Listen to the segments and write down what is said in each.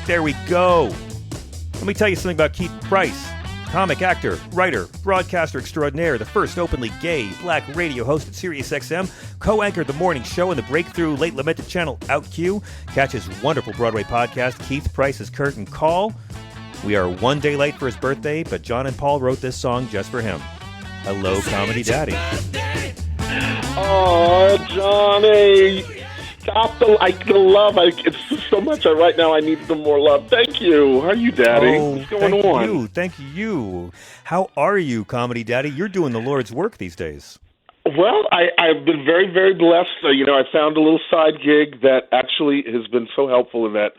There we go. Let me tell you something about Keith Price. Comic actor, writer, broadcaster extraordinaire, the first openly gay black radio host at SiriusXM, co-anchored the morning show on the breakthrough late lamented channel OutQ. Catch his wonderful Broadway podcast, Keith Price's Curtain Call. We are one day late for his birthday, but John and Paul wrote this song just for him. Hello, Comedy Daddy. Oh, Johnny. Stop the love. It's just so much right now. I need some more love. Thank you. How are you, Daddy? What's going on? Thank you. How are you, Comedy Daddy? You're doing the Lord's work these days. Well, I've been very, very blessed. I found a little side gig that actually has been so helpful in that,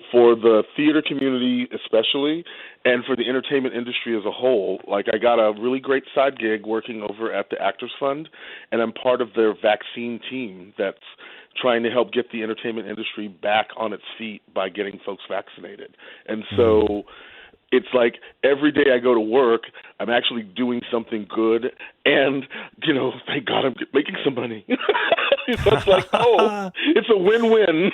for the theater community especially, and for the entertainment industry as a whole. Like, I got a really great side gig working over at the Actors Fund, and I'm part of their vaccine team that's trying to help get the entertainment industry back on its feet by getting folks vaccinated. And so it's like every day I go to work, I'm actually doing something good, and, thank God I'm making some money. So it's like, it's a win-win.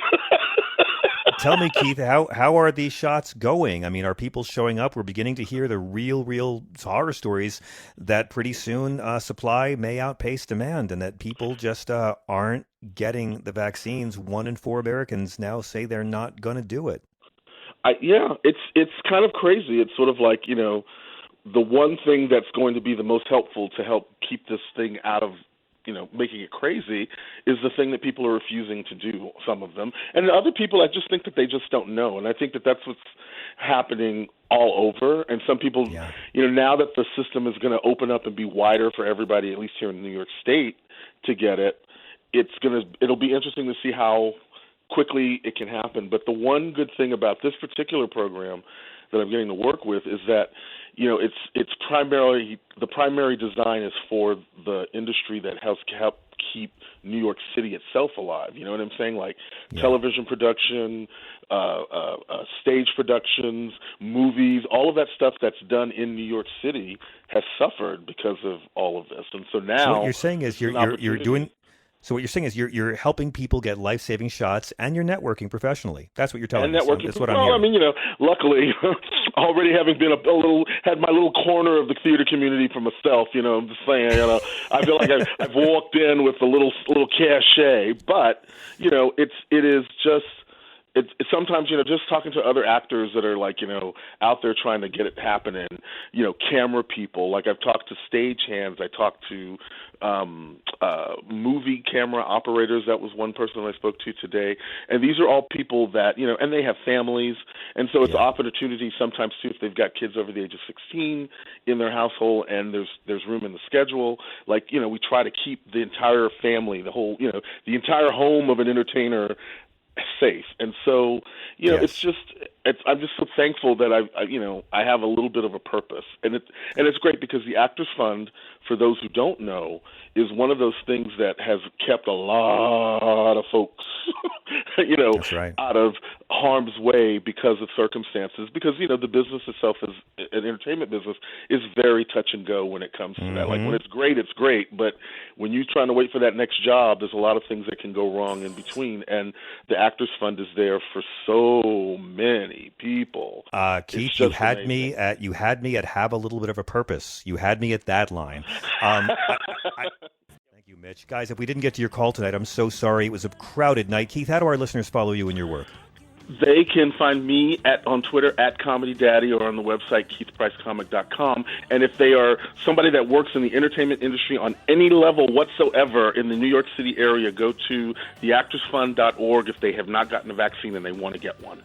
Tell me, Keith, how are these shots going? I mean, are people showing up? We're beginning to hear the real horror stories that pretty soon supply may outpace demand, and that people just aren't getting the vaccines. 1 in 4 Americans now say they're not going to do it. It's kind of crazy. It's sort of like, the one thing that's going to be the most helpful to help keep this thing out of making it crazy is the thing that people are refusing to do, some of them. And other people, I just think that they just don't know. And I think that that's what's happening all over. And some people, now that the system is going to open up and be wider for everybody, at least here in New York State, to get it, it'll be interesting to see how quickly it can happen. But the one good thing about this particular program that I'm getting to work with is that, it's primarily, the primary design is for the industry that has helped keep New York City itself alive. You know what I'm saying? Like television production, stage productions, movies, all of that stuff that's done in New York City has suffered because of all of this. And so now, so what you're saying is you're doing. So what you're saying is you're helping people get life-saving shots, and you're networking professionally. That's what you're telling me. That's what I'm hearing. I mean, luckily, already having been had my little corner of the theater community for myself. I'm just saying, I feel like I've walked in with a little cachet, but it's sometimes, just talking to other actors that are like, out there trying to get it happening, camera people. Like, I've talked to stagehands. I talked to movie camera operators. That was one person I spoke to today. And these are all people that, and they have families. And so it's an opportunity sometimes, too, if they've got kids over the age of 16 in their household and there's room in the schedule. Like, we try to keep the entire family, the whole, the entire home of an entertainer safe. And so, I'm just so thankful that I have a little bit of a purpose. And it's great because the Actors Fund, for those who don't know, is one of those things that has kept a lot of folks, out of harm's way because of circumstances. Because, the business itself is an entertainment business is very touch and go when it comes to that. Like, when it's great. But when you're trying to wait for that next job, there's a lot of things that can go wrong in between. And the Actors Fund is there for so many people. Keith, you had me at have a little bit of a purpose. You had me at that line. Thank you, Mitch. Guys, if we didn't get to your call tonight, I'm so sorry. It was a crowded night. Keith, how do our listeners follow you and your work? They can find me on Twitter at Comedy Daddy or on the website KeithPriceComic.com. And if they are somebody that works in the entertainment industry on any level whatsoever in the New York City area, go to theactorsfund.org if they have not gotten a vaccine and they want to get one.